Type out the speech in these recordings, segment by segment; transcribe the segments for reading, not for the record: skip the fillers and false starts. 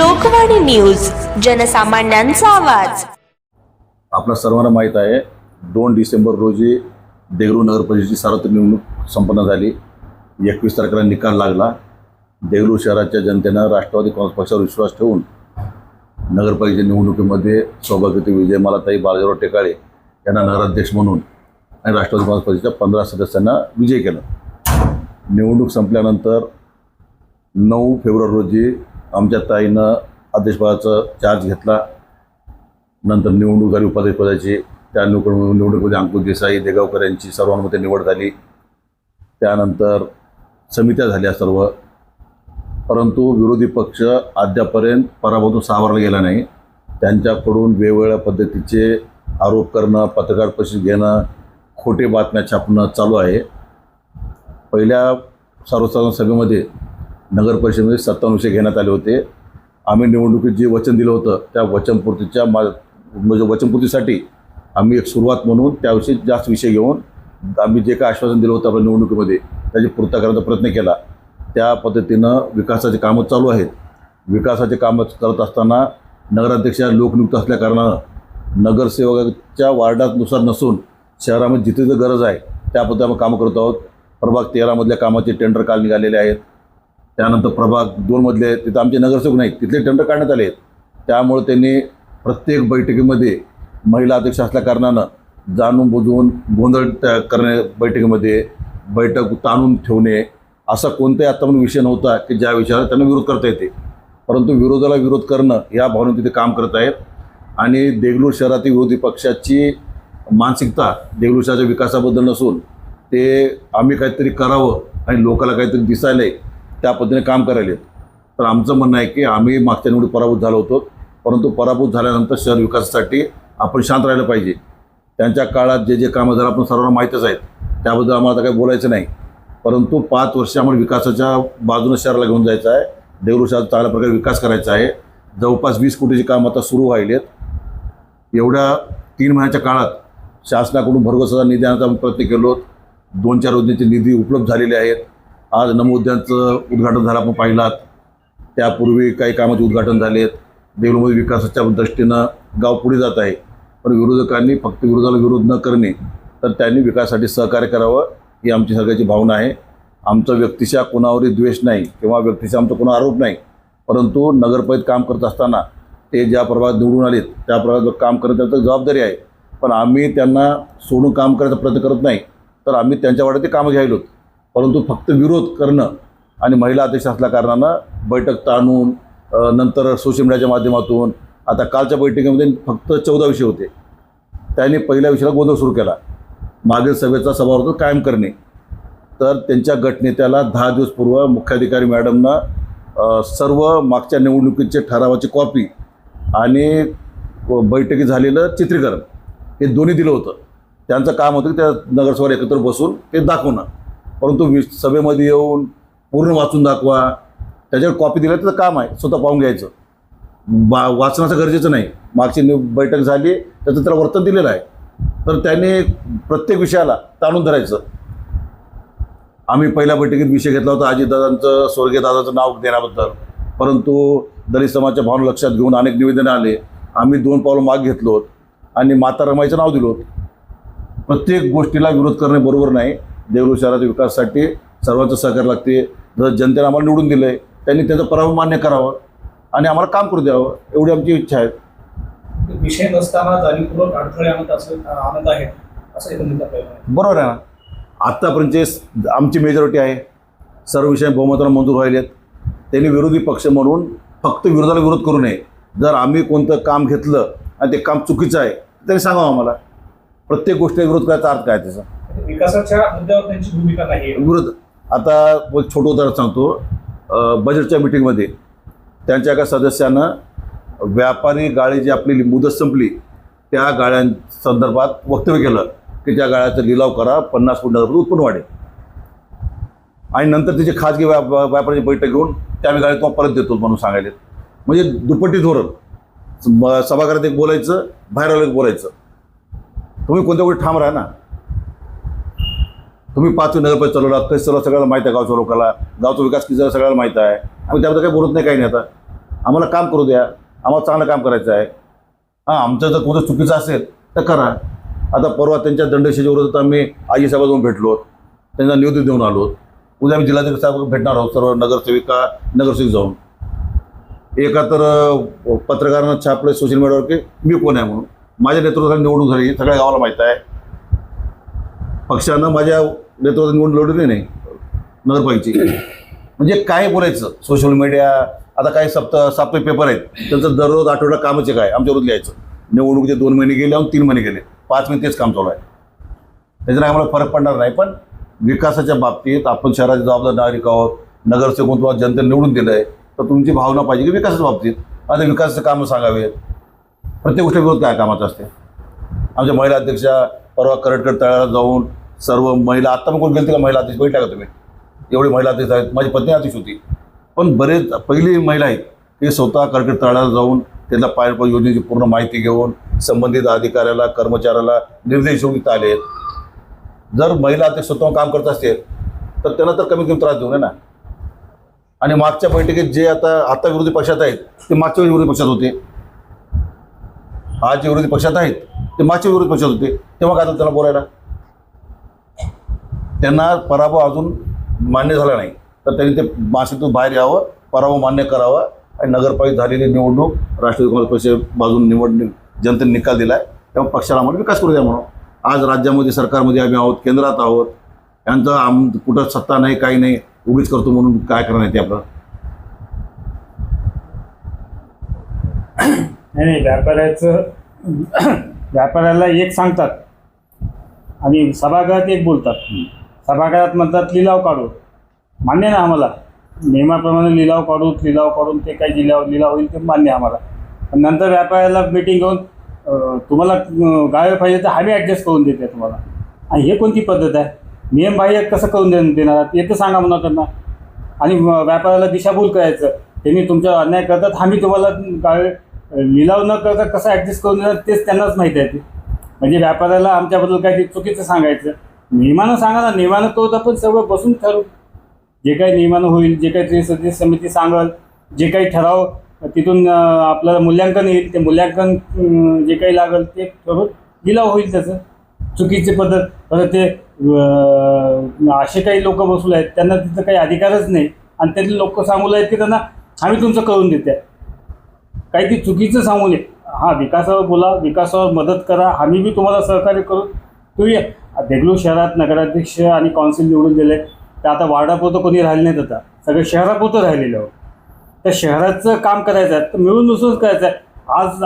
Lokvani news, जनसामान्यांचा आवाज। आपल्या सर्वांना माहीत आहे 2 डिसेंबर रोजी देगलूर नगर परिषदेची सार्वत्रिक निवडणूक संपन्न झाली। 21 तारखेला निकाल लागला। देगलूर शहराच्या जनतेनं राष्ट्रवादी काँग्रेस पक्षावर विश्वास ठेवून नगरपालिकेच्या निवडणुकीमध्ये सौभाग्यवती विजयमालाताई बाळाजीराव टेकाळे यांना नगराध्यक्ष म्हणून आणि राष्ट्रवादी काँग्रेस पक्षाच्या 15 सदस्यांना विजय केला। निवडणूक संपल्यानंतर 9 फेब्रुवारी रोजी आमच्या ताईनं अध्यक्षपदाचा चार्ज घेतला। नंतर निवडणूक झाली उपाध्यक्षपदाची। त्या निवडणुकीमध्ये अंकुश देसाई, देगावकर यांची सर्वानुमते निवड झाली। त्यानंतर समित्या झाल्या सर्व, परंतु विरोधी पक्ष अद्यापर्यंत पराभवातून सावरला गेला नाही। त्यांच्याकडून वेगवेगळ्या पद्धतीचे आरोप करणं, पत्रकार परिषद घेणं, खोटे बातम्या छापणं चालू आहे। पहिल्या सर्वसाधारण सभेमध्ये नगर परिषदेमध्ये 57 विषय घेण्यात आले होते। आम्ही निवडणुकीत जे वचन दिलं होतं त्या वचनपूर्तीसाठी आम्ही एक सुरुवात म्हणून त्याविषयी जास्त विषय घेऊन आम्ही जे काय आश्वासन दिलं होतं आपल्या निवडणुकीमध्ये त्याची पूर्तता करण्याचा प्रयत्न केला। त्या पद्धतीनं विकासाचे कामं चालू आहेत। विकासाचे कामं करत असताना नगराध्यक्ष लोकनियुक्त असल्या कारणानं नगरसेवकाच्या वार्डानुसार नसून शहरामध्ये जिथे जर गरज आहे त्या पद्धतीने आम्ही कामं करत आहोत। प्रभाग 13 मधल्या कामाचे टेंडर काल निघालेले आहेत। त्यानंतर प्रभाग 2 मधले तिथं आमचे नगरसेवक नाहीत, तिथले टेंडर काढण्यात आले आहेत। त्यामुळे त्यांनी प्रत्येक बैठकीमध्ये महिला अध्यक्ष असल्या कारणानं जाणून बुजवून गोंधळ करणे, बैठकीमध्ये बैठक ताणून ठेवणे असा कोणताही आतापर्यंत विषय नव्हता की ज्या विषयाला त्यांना विरोध करता येते। परंतु विरोधाला विरोध करणं या भावनेने तिथे काम करत आहेत। आणि देगलूर शहरातील विरोधी पक्षाची मानसिकता देगलूर शहराच्या विकासाबद्दल नसून ते आम्ही काहीतरी करावं आणि लोकांना काहीतरी दिसायला त्या पद्धतीने काम करायले। तर आमचं म्हणणं आहे की आम्ही मागच्या निवडणुकीत पराभूत झालो होतो, परंतु पराभूत झाल्यानंतर शहर विकासासाठी आपण शांत राहिलं पाहिजे। त्यांच्या काळात जे जे कामं झालं आपण सर्वांना माहीतच आहेत, त्याबद्दल आम्हाला काही बोलायचं नाही। परंतु 5 वर्ष आम्हाला विकासाच्या बाजूने शहराला घेऊन जायचं आहे। देगलूर शहरात चांगल्या प्रकारे विकास करायचा आहे। जवळपास 20 कोटीची कामं आता सुरू व्हायलेत। एवढ्या 3 महिन्याच्या काळात शासनाकडून भरघोस निधी आणण्याचा आम्ही प्रयत्न केलो। 2-4 योजनेचे निधी उपलब्ध झालेले आहेत। आज नमो उद्यानचं उद्घाटन झालं, आपण पाहिलात। त्यापूर्वी काही कामाचे उद्घाटन झालेत। देगलूरमध्ये विकासाच्या दृष्टीनं गाव पुढे जात आहे। पण विरोधकांनी फक्त विरोधाला विरोध न करणे तर त्यांनी विकासासाठी सहकार्य करावं ही आमची सगळ्याची भावना आहे। आमचं व्यक्तिशः कोणावरही द्वेष नाही किंवा व्यक्तिशः आमचा कोणा आरोप नाही, परंतु नगरपालिकेत काम करत असताना ते ज्या प्रभागात निवडून आलेत त्या प्रभागात काम करत त्याची जबाबदारी आहे। पण आम्ही त्यांना सोडून काम करायचा प्रयत्न करत नाही, तर आम्ही त्यांच्या वाड्यात ते कामं घ्यायलोत। परंतु फक्त विरोध करणं आणि महिला अध्यक्ष असल्या कारणानं बैठक ताणून नंतर सोशल मीडियाच्या माध्यमातून आता कालच्या बैठकीमध्ये फक्त 14 विषय होते। त्यांनी पहिल्या विषयाला गोंधळ सुरू केला, मागील सभेचा सभावर्ग कायम करणे। तर त्यांच्या गटनेत्याला 10 दिवस पूर्व मुख्याधिकारी मॅडमनं सर्व मागच्या निवडणुकीचे ठरावाची कॉपी आणि बैठकीत झालेलं चित्रीकरण हे दोन्ही दिलं होतं। त्यांचं काम होतं की त्या नगरसेवक एकत्र बसून ते दाखवणं, परंतु सभेमध्ये येऊन पूर्ण वाचून दाखवा, त्याच्यावर कॉपी दिलं त्याचं काम आहे, स्वतः पाहून घ्यायचं। वाचनाचं गरजेचं नाही। मागची बैठक झाली त्याचं त्याला वर्तन दिलेलं आहे, तर त्यांनी प्रत्येक विषयाला ताणून धरायचं। आम्ही पहिल्या बैठकीत विषय घेतला होता अजितदादांचं, स्वर्गीय दादाचं नाव देण्याबद्दल, परंतु दलित समाजाच्या भावना लक्षात घेऊन अनेक निवेदनं आले। आम्ही 2 पावलं माग घेतलो आणि माता रमाईचं नाव दिलं। प्रत्येक गोष्टीला विरोध करणे बरोबर नाही। देगलूर शहराच्या विकासासाठी सर्वांचं सहकार्य लागते। जर जनतेने आम्हाला निवडून दिलं आहे त्यांनी त्याचा पराभव मान्य करावा आणि आम्हाला काम करू द्यावं, एवढी आमची इच्छा आहे। विषय नसताना जाणीवपूर्वक अडथळे आणत आहेत असं बरोबर आहे ना। आत्तापर्यंतचे आमची मेजॉरिटी आहे, सर्व विषय बहुमतानं मंजूर व्हायलेत। त्यांनी विरोधी पक्ष म्हणून फक्त विरोधाला विरोध करू नये। जर आम्ही कोणतं काम घेतलं आणि ते काम चुकीचं आहे त्यांनी सांगावं आम्हाला। प्रत्येक गोष्टीला विरोध करायचा अर्थ काय त्याचा? विकासाच्या मुद्द्यावर त्यांची भूमिका नाही विरोध। आता छोटं उदाहरण सांगतो, बजेटच्या मिटिंगमध्ये त्यांच्या एका सदस्यानं व्यापारी गाळी जी आपली मुदत संपली त्या गाळ्यांसंदर्भात वक्तव्य केलं की त्या गाळ्याचा लिलाव करा, 50 कोटी उत्पन्न वाढेल। आणि नंतर तिचे खाजगी व्यापाऱ्याची बैठक घेऊन त्या आम्ही गाळ्यात तुम्हाला परत देतो म्हणून सांगायले। म्हणजे दुपट्टी धोरण, सभागृहात एक बोलायचं, बाहेर आलं एक बोलायचं। तुम्ही कोणत्या गोष्टी ठाम राहा ना। तुम्ही 5 नगरपालिका चालवला, कसं सगळ्याला माहीत आहे, गावच्या लोकांना गावचा विकास किती सगळ्याला माहीत आहे। आम्ही त्याबद्दल काही बोलत नाही, काही नाही। आता आम्हाला काम करू द्या, आम्हाला चांगलं काम करायचं आहे. हां, आमचं जर कोणतं चुकीचं असेल तर करा. आता परवा त्यांच्या दंडशेच्या विरोधात आम्ही आजी साहेब जाऊन भेटलो, त्यांना निवेदन देऊन आलो. उद्या आम्ही जिल्हाधिकारी साहेब भेटणार आहोत, सर्व नगरसेवक जाऊन. एका तर पत्रकारांना छापलं सोशल मीडियावर की मी कोण आहे म्हणून. माझ्या नेतृत्वाखाली निवडणूक झाली, सगळ्या गावाला माहीत आहे. पक्षानं माझ्या नेतृत्वात निवडणूक लढवली नाही नगरपालिकेची. म्हणजे काय बोलायचं सोशल मीडिया. आता काही साप्ताहिक पेपर आहेत, त्यांचं दररोज आठवडा कामाचे काय आमच्यावर लिहायचं. निवडणुकीचे 2 महिने गेले आणि 3 महिने गेले, 5 महिने तेच काम चालू आहे. त्याच्याने आम्हाला फरक पडणार नाही. पण विकासाच्या बाबतीत आपण शहराचे जबाबदार नागरिक आहोत. नगरसेवक तुम्हाला जनतेने निवडून दिलं आहे, तर तुमची भावना पाहिजे की विकासाच्या बाबतीत आता विकासाचं कामं सांगावेत. प्रत्येक गोष्टी विरोध काय कामाचं असते. आमच्या महिला अध्यक्षा परवा करटकड तळ्याला जाऊन सर्व महिला, आत्ता मग कोण गेली का महिला अध्यक्ष बघितला का तुम्ही? एवढी महिला अध्यक्ष आहेत. माझी पत्नी अध्यक्ष होती. पण बरेच पहिली महिला आहेत की स्वतः करटकड तळ्याला जाऊन त्याला पायापळ योजनेची पूर्ण माहिती घेऊन संबंधित अधिकाऱ्याला कर्मचाऱ्याला निर्देश देऊन इथं आले. जर महिला अध्यक्ष स्वतः काम करत असतील तर त्यांना तर कमीत कमी त्रास देऊ नये ना. आणि मागच्या बैठकीत जे आता विरोधी पक्षात आहेत ते मागच्या विरोधी पक्षात होते. आज जे विरोधी पक्षात आहेत ते मागच्या विरोधी पक्षात होते. तेव्हा काय त्यांना बोलायला? त्यांना पराभव अजून मान्य झाला नाही, तर त्यांनी ते मासिकतून बाहेर यावं, पराभव मान्य करावा आणि नगरपालिका झालेली निवडणूक राष्ट्रवादी काँग्रेस पक्ष बाजून निवडणूक जनतेने निकाल दिला आहे. तेव्हा पक्षाला आम्हाला विकास करू द्या म्हणून. आज राज्यामध्ये सरकारमध्ये आम्ही आहोत, केंद्रात आहोत. यांचं कुठं सत्ता नाही, काही नाही, उगीच करतो म्हणून काय करणार ते आपलं. नाही, व्यापाऱ्याला एक सांगतात आणि सभागृहात एक बोलतात. सभागृहात म्हणतात लिलाव काढू. मान्य ना आम्हाला, नियमाप्रमाणे लिलाव काढून ते काही लिलाव होईल ते मान्य आम्हाला. पण नंतर व्यापाऱ्याला मीटिंग घेऊन तुम्हाला गावे पाहिजे तर आम्ही ॲडजस्ट करून देते तुम्हाला. आणि हे कोणती पद्धत आहे? नियमबाह्य कसं करून देणार येतं सांगा म्हणा त्यांना. आणि व्यापाऱ्याला दिशाभूल करायचं. त्यांनी तुमचा अन्याय करतात, आम्ही तुम्हाला गावे लिलाव न करता कसं ॲडजस्ट करून देणार तेच त्यांनाच माहीत आहे. ते म्हणजे व्यापाऱ्याला आमच्याबद्दल काही चुकीचं सांगायचं. नियमानं सांगा ना, नियमानं करू आपण सगळं बसून ठरवू. जे काही नियमानं होईल, जे काही सदस्य समिती सांगेल, जे काही ठराव तिथून आपल्याला मूल्यांकन येईल, ते मूल्यांकन जे काही लागेल ते ठरवून लिलाव होईल. त्याचं चुकीची पद्धत. परत ते असे काही लोक बसले आहेत त्यांना तिथं काही अधिकारच नाही आणि त्यातले लोक सांगू आहेत की त्यांना आम्ही तुमचं करून देते. काही ती चुकीचं सांगू नये. हां, विकासावर बोला, विकासावर मदत करा, आम्ही बी तुम्हाला सहकार्य करू. तुम्ही देगलूर शहरात नगराध्यक्ष आणि कौन्सिल निवडून दिले, तर आता वार्डापुरतं कोणी राहिले नाहीत, आता सगळं शहरापुरतं राहिलेलं आहे. त्या शहराचं काम करायचं आहे तर मिळून मिसळून करायचं आहे.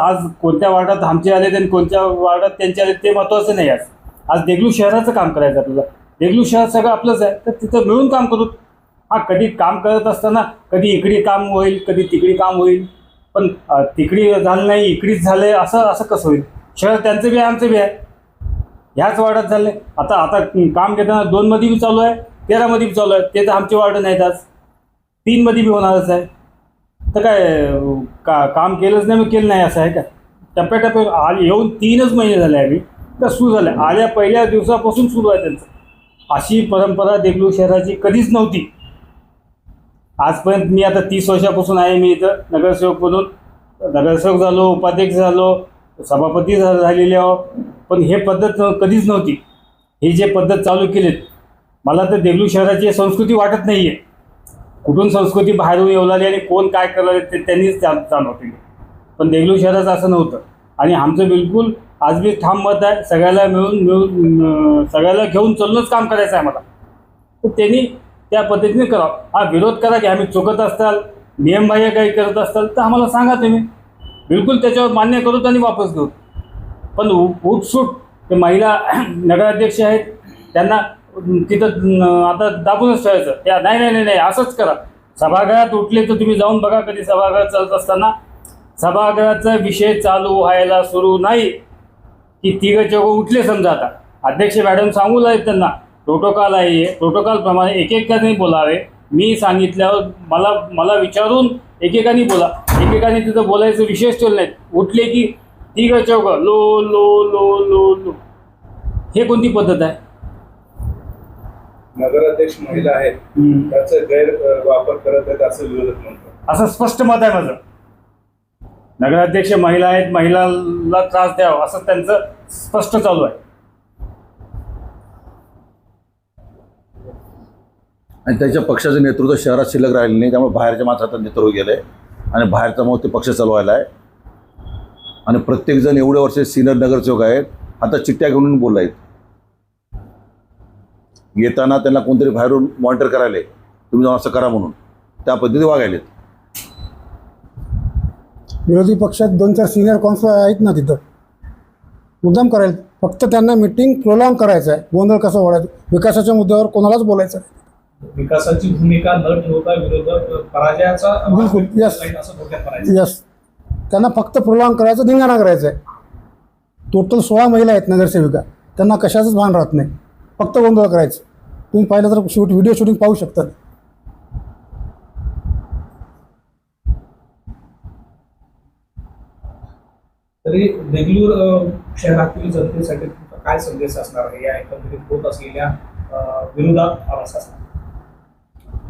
आज कोणत्या वार्डात आमचे आले आणि कोणत्या वार्डात त्यांचे आले ते महत्त्वाचं नाही. आज देगलूर शहराचं काम करायचं आपल्याला. देगलूर शहर सगळं आपलंच आहे, तर तिथं मिळून काम करू. हां, कधी काम करत असताना कधी इकडे काम होईल, कधी तिकडे काम होईल, पण तिकडे झालं नाही इकडेच झालं असं कसं होईल? शहर त्यांचं बी आहे, आमचं बी आहे. ह्याच वार्डात झालं आहे. आता काम घेताना 2 मध्ये बी चालू आहे, 13 मध्ये बी चालू आहे. ते तर आमचे वार्ड नाहीत. आज 3 मध्ये बी होणारच आहे. तर काय काम केलंच नाही, मग केलं नाही असं आहे का? टप्प्याटप्प्यावर येऊन 3च महिने झाले आम्ही तर सुरू झालं. आल्या पहिल्या दिवसापासून सुरू आहे त्यांचं. अशी परंपरा देगलूर शहराची कधीच नव्हती आजपर्यंत. मी आता 30 वर्षापासून आहे. मी इथं नगरसेवक म्हणून नगरसेवक झालो, उपाध्यक्ष झालो, सभापती झालेले आहो. पण हे पद्धत कधीच नव्हती. हे जे पद्धत चालू केलीत, मला तर देगलूर शहराची संस्कृती वाटत नाही आहे. कुठून संस्कृती बाहेरून येऊ लागली आणि कोण काय करणार ते त्यांनीच जाणवते. पण देगलूर शहराचं असं नव्हतं. आणि आमचं बिलकुल आज बी ठाम मत आहे, सगळ्याला मिळून सगळ्याला घेऊन चालूनच काम करायचं आहे मला. तर त्यांनी त्या पद्धतीने करावं. हा विरोध करा की आम्ही चुकत असताल, नियमबाह्य काही करत असताल तर आम्हाला सांगा तुम्ही. बिलकुल त्याच्यावर मान्य करू आणि वापस घेऊ. पण उठसूट ते महिला नगराध्यक्ष आहेत त्यांना तिथं आता दाबूनच ठेवायचं. त्या नाही असंच करा. सभागृहात उठले तर तुम्ही जाऊन बघा. कधी सभागृहात चालत असताना सभागृहाचा विषय चालू व्हायला सुरू नाही की 3 चौघ उठले. समजा आता अध्यक्ष मॅडम सांगू लागेल त्यांना प्रोटोकॉल आहे, प्रोटोकॉलप्रमाणे एकेकाने बोलावे. मी सांगितल्यावर मला विचारून एकेकाने बोला. एकेकाने तिथं बोलायचं विशेष ठेवलं नाही. उठले की 3 चौघ लो लो लो लो लो. हे कोणती पद्धत आहे? नगराध्यक्ष महिला आहेत त्याचा गैरवापर करत आहेत असं विरोधक म्हणतात. असं स्पष्ट मत आहे माझं. नगराध्यक्ष महिला आहेत, महिलांना त्रास द्यावा असं त्यांचं स्पष्ट चालू आहे. आणि त्याच्या पक्षाचं नेतृत्व शहरात शिल्लक राहिलं नाही, त्यामुळे बाहेरच्या माणसाचं नेतृत्व गेलं आहे आणि बाहेरचा मग ते पक्ष चालवायला आहे. आणि प्रत्येकजण एवढे वर्ष सिनियर नगरसेवक आहेत, आता चिठ्ठ्या घेऊन बोलला आहेत. येताना त्यांना कोणतरी बाहेरून मॉनिटर करायला, तुम्ही जाऊन असं करा म्हणून, त्या पद्धतीने वागायलेत. विरोधी पक्षात 2-4 सिनियर कौन्सिलर आहेत ना, तिथं मुद्दाम करायला. फक्त त्यांना मिटिंग प्रोलॉंग करायचं आहे. गोंधळ कसं वाढायचं, विकासाच्या मुद्द्यावर कोणालाच बोलायचं नाही. विकासाची भूमिका न ठेवता विरोधक पराजयाचा बिलकुल, यस असं डोक्यात करायचं. यस, त्यांना फक्त प्रोलॉंग करायचं, धिंगाणा करायचं आहे. टोटल 16 महिला आहेत नगरसेविका, त्यांना कशाचंच भान राहत नाही, फक्त गोंधळ करायचं. तुम्ही पाहिलं तर व्हिडिओ शूटिंग पाहू शकता. तरी देगलूर शहरातील जनतेसाठी तुमचा काय संदेश असणार आहे या एकंदरीत होत असलेल्या विरोधाभासाचा?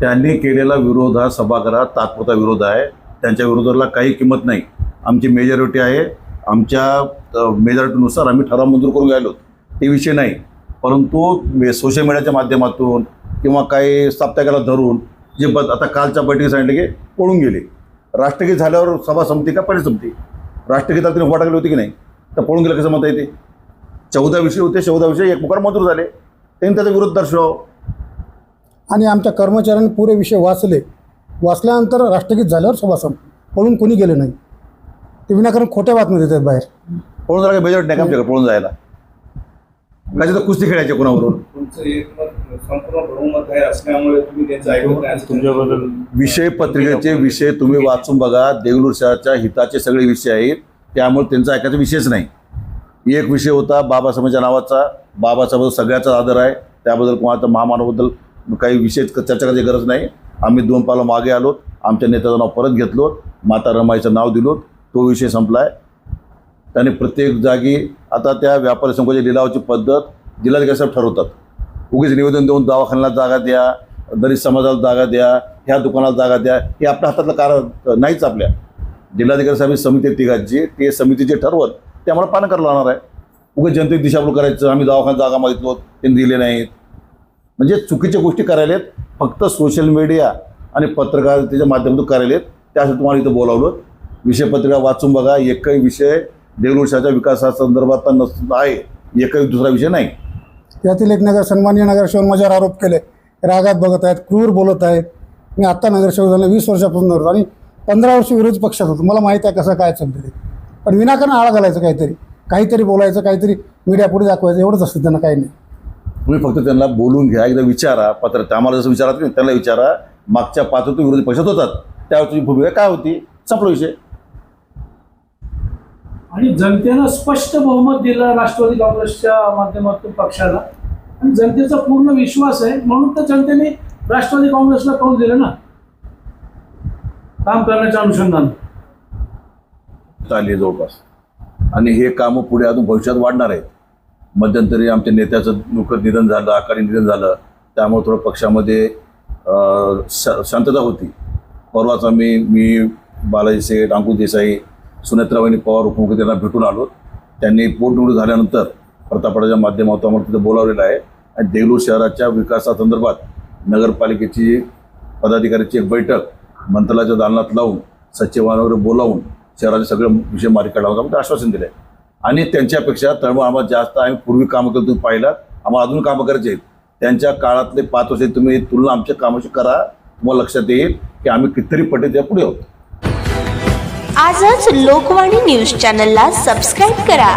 त्यांनी केलेला विरोध हा सभागृहात तात्पुरता विरोध आहे. त्यांच्या विरोधाला काही किंमत नाही. आमची मेजॉरिटी आहे, आमच्या मेजॉरिटीनुसार आम्ही ठराव मंजूर करून गेलो, ते विषय नाही. परंतु सोशल मीडियाच्या माध्यमातून किंवा काही साप्ताहिकाला धरून जे आता कालच्या बैठकीत सांगितले की पळून गेले. राष्ट्रगीत झाल्यावर सभा संपती का पहिले संपती? राष्ट्रगीताला तिने फोटा गेली होती की नाही, तर पळून गेलं कसं म्हणता येते? 14 विषय होते, 14 विषय एकमुखार मंजूर झाले, त्यांनी त्याचा विरोध दर्शवावा. आणि आमच्या कर्मचाऱ्यांनी पुरे विषय वाचले. वाचल्यानंतर राष्ट्रगीत झाल्यावर सभा संपली, पळून कोणी गेले नाही. ते विनाकारण खोट्या बातम्या देतात बाहेर. पळून जायला मेजॉरिटी नाही का आमच्याकडे पळून जायला? कशी तर कुस्ती खेळायचे कोणावरून? तुमचं एकमत संपूर्ण बहुमत आहे असल्यामुळे तुम्ही त्यांचं ऐकत नाही. तुमच्याबद्दल विषय पत्रिकेचे विषय तुम्ही वाचून बघा. देगलूर शहराच्या हिताचे सगळे विषय आहेत, त्यामुळे त्यांचा ऐकायचा विषयच नाही. एक विषय होता बाबासाहेबांच्या नावाचा. बाबासाहेब सगळ्याचा आदर आहे, त्याबद्दल कोणाचा महामानवाबद्दल काही विषय चर्चा करायची गरज नाही. आम्ही 2 पावलं मागे आलोत, आमच्या नेत्याचं नाव परत घेतलो, माता रमाईचं नाव दिलो, तो विषय संपला आहे. त्याने प्रत्येक जागी आता त्या व्यापारी संघाच्या लिलावाची पद्धत जिल्हाधिकारी साहेब ठरवतात. उगीच निवेदन देऊन दवाखान्याला जागा द्या, दलित समाजाला जागा द्या, ह्या दुकानाला जागा द्या, हे आपल्या हातातलं कारण नाहीच. आपल्या जिल्हाधिकारी साहेब समिती तिघांची, ते समितीचे ठरवत ते आम्हाला पालन करायला लागणार आहे. उगीच जनतेत दिशाभूल करायचं, आम्ही दवाखान्यात जागा मागितलो त्यांनी दिले नाहीत, म्हणजे चुकीच्या गोष्टी करायलेत. फक्त सोशल मीडिया आणि पत्रकारितेच्या माध्यमातून करायलेत. त्यासाठी तुम्हाला इथं बोलावलं. विषय पत्रिका वाचून बघा. एकही विषय देगलूर शहराच्या विकासासंदर्भात आहे, एकही दुसरा विषय नाही. त्यातील एक सन्माननीय नगरसेवक माझ्यावर आरोप केले, रागात बघत आहेत, क्रूर बोलत आहेत. मी आत्ता नगरसेवक झाले 20 वर्षापासून होतो आणि 15 वर्ष विरोधी पक्षात होतो. मला माहीत आहे कसं काय चालतं ते. पण विनाकारण आळा घालायचं, काहीतरी बोलायचं, काहीतरी मीडिया पुढे दाखवायचं, एवढंच असतं. त्यांना काही नाही. तुम्ही फक्त त्यांना बोलून घ्या, एकदा विचारा. आम्हाला जसं विचारत नाही त्यांना विचारा, मागच्या 5 वर्ष विरोधी पक्षात होतात त्यावर तुझी भूमिका काय होती, संपला विषय. आणि जनतेनं स्पष्ट बहुमत दिलं राष्ट्रवादी काँग्रेसच्या माध्यमातून पक्षाला, आणि जनतेचा पूर्ण विश्वास आहे, म्हणून तर जनतेने राष्ट्रवादी काँग्रेसला कौल दिलं ना काम करण्याच्या अनुषंगानं. चालली जवळपास, आणि हे कामं पुढे अजून भविष्यात वाढणार आहेत. मध्यंतरी आमच्या नेत्याचं नुकत निधन झालं, अकाली निधन झालं, त्यामुळे थोडं पक्षामध्ये शांतता होती. परवाच मी बालाजी शेठ, अंकुश देसाई, सुनेत्राबाई पवार उपमुख्यमंत्री त्यांना भेटून आलो. त्यांनी पोटनिवडणूक झाल्यानंतर प्रतापगडाच्या माध्यमातून आम्हाला तिथं बोलावलेलं आहे. आणि देगलूर शहराच्या विकासासंदर्भात नगरपालिकेची पदाधिकाऱ्याची एक बैठक मंत्रालयाच्या दालनात लावून सचिवांवर बोलावून शहराचे सगळे विषय मार्गी काढावं आम्ही आश्वासन दिलं आहे. आणि त्यांच्यापेक्षा तळमळ आम्हाला जास्त आम्ही पूर्वी कामं केलं, तुम्ही पाहिलं, आम्हाला अजून कामं करायचे आहेत. त्यांच्या काळातले 5 वर्ष तुम्ही तुलना आमच्या कामाशी करा, तुम्हाला लक्षात येईल की आम्ही कितीतरी पटीत पुढे आहोत. आजच लोकवाणी न्यूज चॅनलला सबस्क्राईब करा.